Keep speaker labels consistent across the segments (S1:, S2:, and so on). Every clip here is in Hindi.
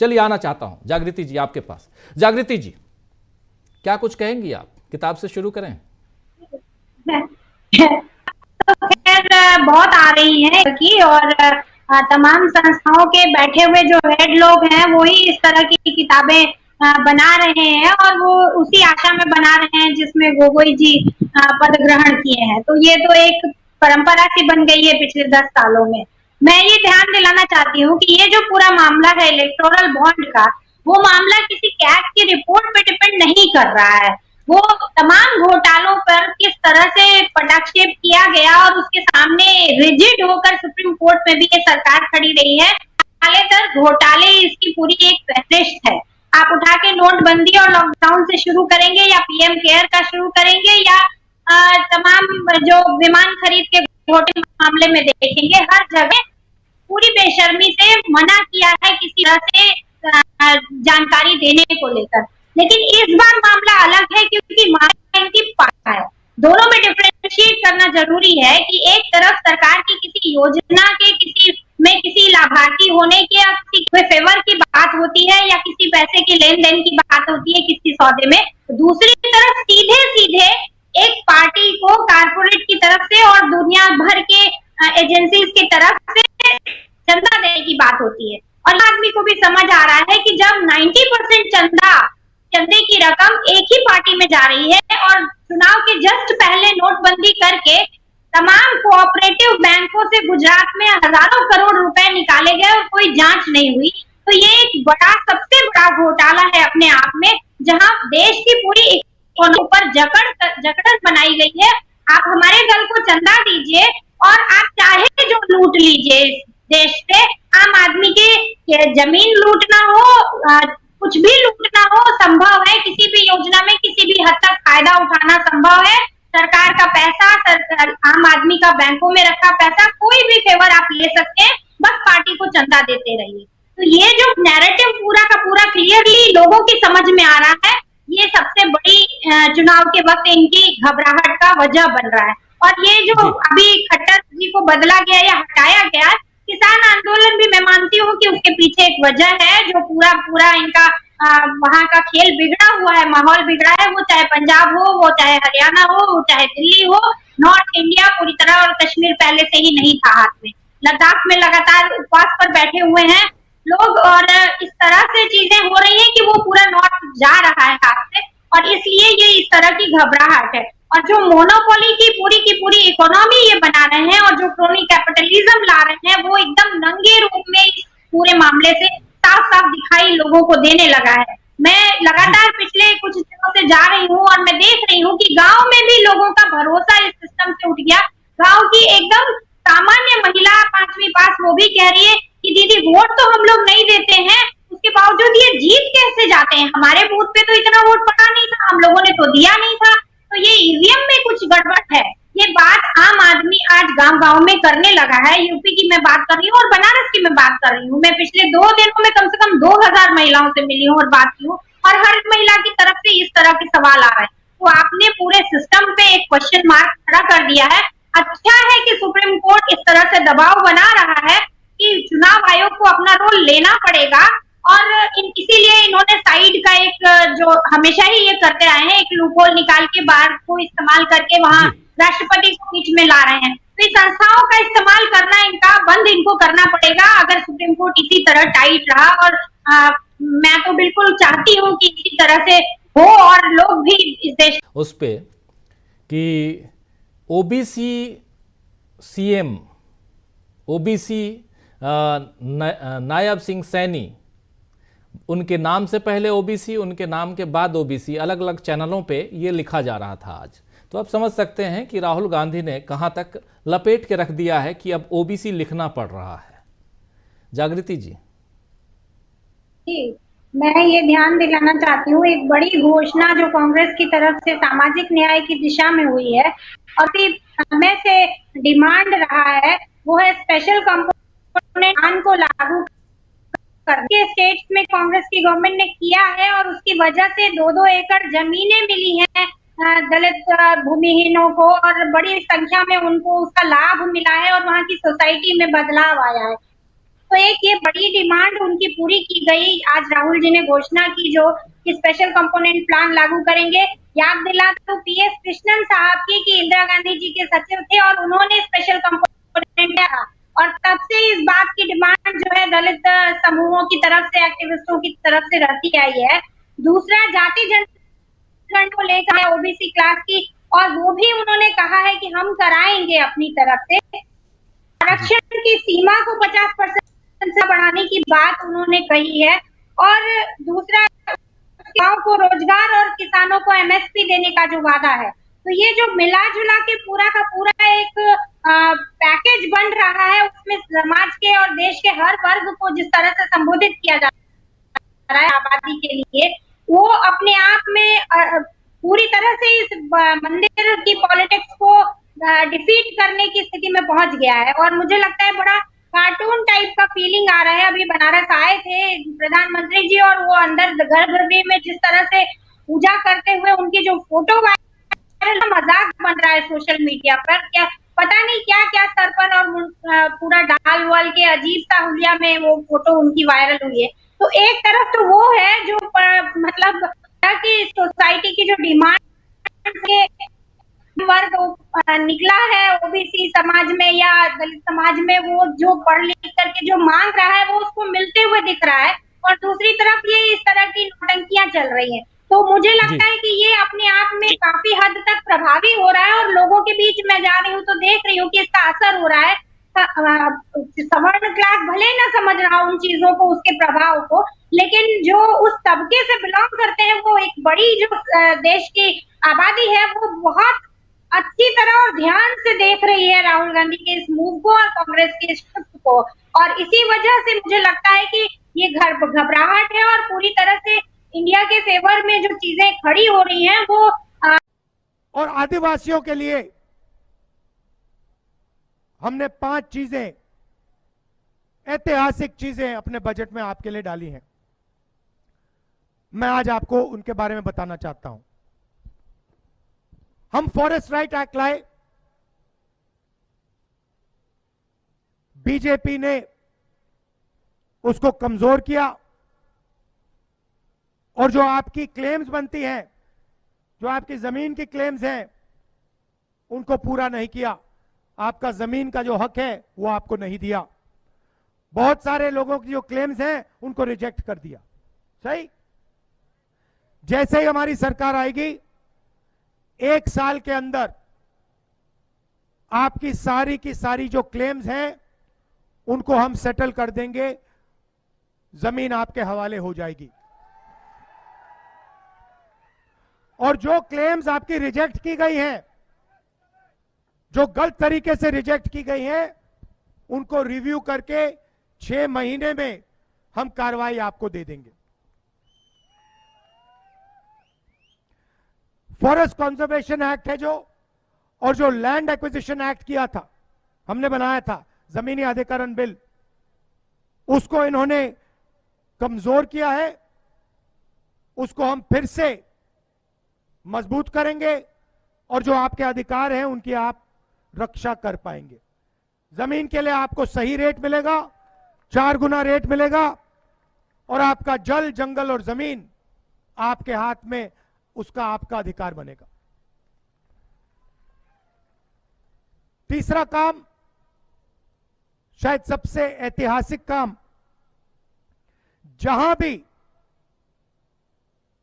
S1: चलिए आना चाहता हूं जागृति जी आपके पास। जागृति जी, क्या कुछ कहेंगी आप? किताब से शुरू करें।
S2: खैर बहुत आ रही है की, और तमाम संस्थाओं के बैठे हुए जो हेड लोग हैं वो ही इस तरह की किताबें बना रहे हैं, और वो उसी आशा में बना रहे हैं जिसमें गोगोई जी पद ग्रहण किए हैं। तो ये तो एक परंपरा सी बन गई है पिछले 10 सालों में। मैं ये ध्यान दिलाना चाहती हूँ कि ये जो पूरा मामला है इलेक्टोरल बॉन्ड का, वो मामला किसी कैग की रिपोर्ट पे डिपेंड नहीं कर रहा है। वो तमाम घोटालों पर किस तरह से पटाक्षेप किया गया और उसके सामने रिजिड होकर सुप्रीम कोर्ट में भी ये सरकार खड़ी रही है। घोटाले इसकी पूरी एक फहरिस्त है। आप उठा के नोटबंदी और लॉकडाउन से शुरू करेंगे, या पीएम केयर का शुरू करेंगे, या तमाम जो विमान खरीद के घोटाले मामले में देखेंगे, हर जगह पूरी बेशर्मी से मना किया है किसी तरह से जानकारी देने को लेकर। लेकिन इस बार मामला अलग है क्योंकि मामला इनकी पास है। दोनों में डिफरेंशिएट करना जरूरी है कि एक तरफ सरकार की किसी योजना के किसी लाभार्थी होने के या किसी फेवर की बात होती है, या किसी पैसे के लेन देन की बात होती है किसी सौदे में, दूसरी तरफ सीधे सीधे एक पार्टी को कारपोरेट की तरफ से और दुनिया भर के एजेंसीज की तरफ से चंदा देने की बात होती है। और आदमी को भी समझ आ रहा है कि जब 90% चंदे की रकम एक ही पार्टी में जा रही है, और चुनाव के जस्ट पहले नोटबंदी करके तमाम कोऑपरेटिव बैंकों से गुजरात में हजारों करोड़ रुपए निकाले गए और कोई जांच नहीं हुई, तो ये एक सबसे बड़ा घोटाला है अपने आप में, जहां देश की पूरी इकोनॉमी पर जकड़न बनाई गई है। आप हमारे दल को चंदा दीजिए और आप चाहे जो लूट लीजिए इस देश से, आम आदमी के जमीन लूटना हो, कुछ भी लूटना हो संभव है। किसी भी योजना में किसी भी हद तक फायदा उठाना संभव है। सरकार का पैसा, आम आदमी का बैंकों में रखा पैसा, कोई भी फेवर आप ले सकते हैं, बस पार्टी को चंदा देते रहिए। तो ये जो नैरेटिव पूरा का पूरा क्लियरली लोगों की समझ में आ रहा है, ये सबसे बड़ी चुनाव के वक्त इनकी घबराहट का वजह बन रहा है। और ये जो अभी खट्टर जी को बदला गया या हटाया गया, किसान आंदोलन भी मैं मानती हूँ कि उसके पीछे एक वजह है, जो पूरा इनका वहां का खेल बिगड़ा हुआ है, माहौल बिगड़ा है। वो चाहे पंजाब हो, वो चाहे हरियाणा हो, वो चाहे दिल्ली हो, नॉर्थ इंडिया पूरी तरह, और कश्मीर पहले से ही नहीं था हाथ में। लद्दाख में लगातार उपवास पर बैठे हुए हैं लोग, और इस तरह से चीजें हो रही है कि वो पूरा नॉर्थ जा रहा है हाथ से, और इसलिए ये इस तरह की घबराहट है। और जो मोनोपोली की पूरी इकोनॉमी ये बना रहे हैं, और जो क्रोनी कैपिटलिज्म ला रहे हैं, वो एकदम नंगे रूप में इस पूरे मामले से साफ साफ दिखाई लोगों को देने लगा है। मैं लगातार पिछले कुछ दिनों से जा रही हूँ और मैं देख रही हूँ कि गांव में भी लोगों का भरोसा इस सिस्टम से उठ गया। गांव की एकदम सामान्य महिला 5वीं पास, वो भी कह रही है कि दीदी वोट तो हम लोग नहीं देते हैं, उसके बावजूद ये जीत कैसे जाते हैं? हमारे बूथ पे तो इतना वोट पड़ा नहीं था, हम लोगों ने तो दिया नहीं था। तो ये ईवीएम में कुछ गड़बड़ है। ये बात आम आदमी आज गांव-गांव में करने लगा है। यूपी की मैं बात कर रही हूँ और बनारस की मैं बात कर रही हूँ। मैं पिछले 2 दिनों में कम से कम 2000 महिलाओं से मिली हूँ और बात की हूँ, और हर महिला की तरफ से इस तरह के सवाल आ रहे हैं। तो आपने पूरे सिस्टम पे एक क्वेश्चन मार्क खड़ा कर दिया है। अच्छा है कि सुप्रीम कोर्ट इस तरह से दबाव बना रहा है कि चुनाव आयोग को अपना रोल लेना पड़ेगा, और इसीलिए इन्होंने साइड का एक, जो हमेशा ही ये करते आए हैं, एक लूपहोल निकाल के बार को इस्तेमाल करके वहां राष्ट्रपति को बीच में ला रहे हैं। तो इस संस्थाओं का इस्तेमाल करना बंद इनको करना पड़ेगा अगर सुप्रीम कोर्ट इसी तरह टाइट रहा। और मैं तो बिल्कुल चाहती हूँ कि इसी तरह से हो, और लोग भी इस देश
S1: उस पे कि OBC CM, OBC Nayab Singh Saini, उनके नाम से पहले ओबीसी, उनके नाम के बाद ओबीसी, अलग अलग चैनलों पे ये लिखा जा रहा था आज। तो आप समझ सकते हैं कि राहुल गांधी ने कहां तक लपेट के रख दिया है कि अब ओबीसी लिखना पड़ रहा है। जागृति जी,
S2: मैं ये ध्यान दिलाना चाहती हूँ, एक बड़ी घोषणा जो कांग्रेस की तरफ से सामाजिक न्याय की दिशा में हुई है और भी समय से डिमांड रहा है, वो है स्पेशल कंपोनेंट को लागू करके स्टेट्स में कांग्रेस की गवर्नमेंट ने किया है, और उसकी वजह से 2-2 एकड़ जमीनें मिली हैं दलित भूमिहीनों को, और बड़ी संख्या में उनको उसका लाभ मिला है, और वहाँ की सोसाइटी में बदलाव आया है। तो एक ये बड़ी डिमांड उनकी पूरी की गई। आज राहुल जी ने घोषणा की जो कि स्पेशल कंपोनेंट प्लान लागू करेंगे। याद दिला तो पीएस कृष्णन साहब की कि इंदिरा गांधी जी के सचिव थे और उन्होंने स्पेशल कंपोनेंट दिया और तब से इस बात की डिमांड जो है दलित समूहों की तरफ से, एक्टिविस्टों की तरफ से रहती आई है। दूसरा, जाति जनगणना को लेकर है ओबीसी क्लास की, और वो भी उन्होंने कहा है कि हम कराएंगे अपनी तरफ से। आरक्षण की सीमा को 50% से बढ़ाने की बात उन्होंने कही है। और दूसरा, गांव को रोजगार और किसानों को एमएसपी देने का जो वादा है, तो ये जो मिला जुला के पूरा का पूरा एक पैकेज बन रहा है, उसमें समाज के और देश के हर वर्ग को जिस तरह से संबोधित किया जा रहा है आबादी के लिए, वो अपने आप में पूरी तरह से इस मंदिर की पॉलिटिक्स को डिफीट करने की स्थिति में पहुंच गया है। और मुझे लगता है बड़ा कार्टून टाइप का फीलिंग आ रहा है। अभी बनारस आए थे प्रधानमंत्री जी और वो अंदर गर्भगृह में जिस तरह से पूजा करते हुए उनकी जो फोटो वायरल, मजाक बन रहा है सोशल मीडिया पर। क्या पता नहीं क्या क्या स्तर पर, और पूरा डाल वाल के अजीब सा हुलिया में वो फोटो उनकी वायरल हुई है। तो एक तरफ तो वो है जो मतलब कि सोसाइटी की जो डिमांड के वर्ग निकला है ओबीसी समाज में या दलित समाज में, वो जो पढ़ लिख करके जो मांग रहा है वो उसको मिलते हुए दिख रहा है। और दूसरी तरफ ये इस तरह की नौटंकियां चल रही हैं। तो मुझे लगता है कि ये अपने आप में काफी हद तक प्रभावी हो रहा है और लोगों के बीच में जा रही हूँ तो देख रही हूँ कि इसका असर हो रहा है। सवर्ण क्लास भले ना समझ रहा उन चीजों को, उसके प्रभाव को, लेकिन जो उस तबके से बिलोंग करते हैं, वो एक बड़ी जो देश की आबादी है, वो बहुत अच्छी तरह और ध्यान से देख रही है राहुल गांधी के इस मूव को और कांग्रेस के इस शिफ्ट को। और इसी वजह से मुझे लगता है कि ये घबराहट है और पूरी तरह से इंडिया के फेवर में जो चीजें खड़ी हो रही हैं वो
S3: और आदिवासियों के लिए हमने 5 चीजें, ऐतिहासिक चीजें अपने बजट में आपके लिए डाली हैं। मैं आज आपको उनके बारे में बताना चाहता हूं। हम फॉरेस्ट राइट एक्ट लाए, बीजेपी ने उसको कमजोर किया और जो आपकी क्लेम्स बनती हैं, जो आपकी जमीन की क्लेम्स हैं, उनको पूरा नहीं किया। आपका जमीन का जो हक है वो आपको नहीं दिया। बहुत सारे लोगों की जो क्लेम्स हैं उनको रिजेक्ट कर दिया। सही, जैसे ही हमारी सरकार आएगी 1 साल के अंदर आपकी सारी की सारी जो क्लेम्स हैं उनको हम सेटल कर देंगे, जमीन आपके हवाले हो जाएगी। और जो क्लेम्स आपकी रिजेक्ट की गई हैं, जो गलत तरीके से रिजेक्ट की गई हैं, उनको रिव्यू करके 6 महीने में हम कार्रवाई आपको दे देंगे। फॉरेस्ट कंजर्वेशन एक्ट है जो, और जो लैंड एक्विजिशन एक्ट किया था, हमने बनाया था जमीनी अधिग्रहण बिल, उसको इन्होंने कमजोर किया है। उसको हम फिर से मजबूत करेंगे और जो आपके अधिकार हैं उनकी आप रक्षा कर पाएंगे। जमीन के लिए आपको सही रेट मिलेगा, 4 गुना रेट मिलेगा, और आपका जल, जंगल और जमीन आपके हाथ में, उसका आपका अधिकार बनेगा। तीसरा काम, शायद सबसे ऐतिहासिक काम, जहां भी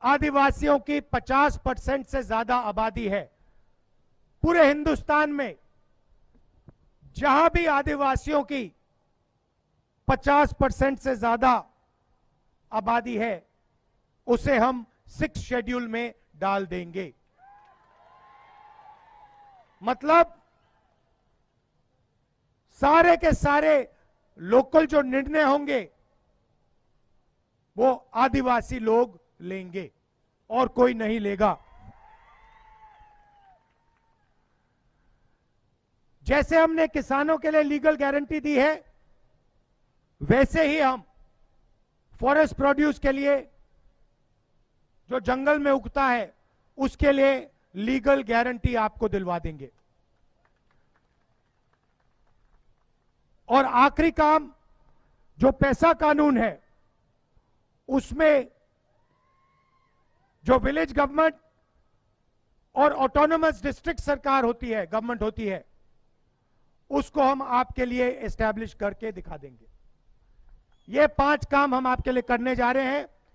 S3: आदिवासियों की 50% से ज्यादा आबादी है, पूरे हिंदुस्तान में जहां भी आदिवासियों की 50% से ज्यादा आबादी है, उसे हम 6 शेड्यूल में डाल देंगे। मतलब सारे के सारे लोकल जो निर्णय होंगे वो आदिवासी लोग लेंगे और कोई नहीं लेगा। जैसे हमने किसानों के लिए लीगल गारंटी दी है, वैसे ही हम फॉरेस्ट प्रोड्यूस के लिए, जो जंगल में उगता है, उसके लिए लीगल गारंटी आपको दिलवा देंगे। और आखिरी काम, जो पैसा कानून है उसमें जो विलेज गवर्नमेंट और ऑटोनोमस डिस्ट्रिक्ट सरकार होती है, गवर्नमेंट होती है, उसको हम आपके लिए एस्टैब्लिश करके दिखा देंगे। ये 5 काम हम आपके लिए करने जा रहे हैं।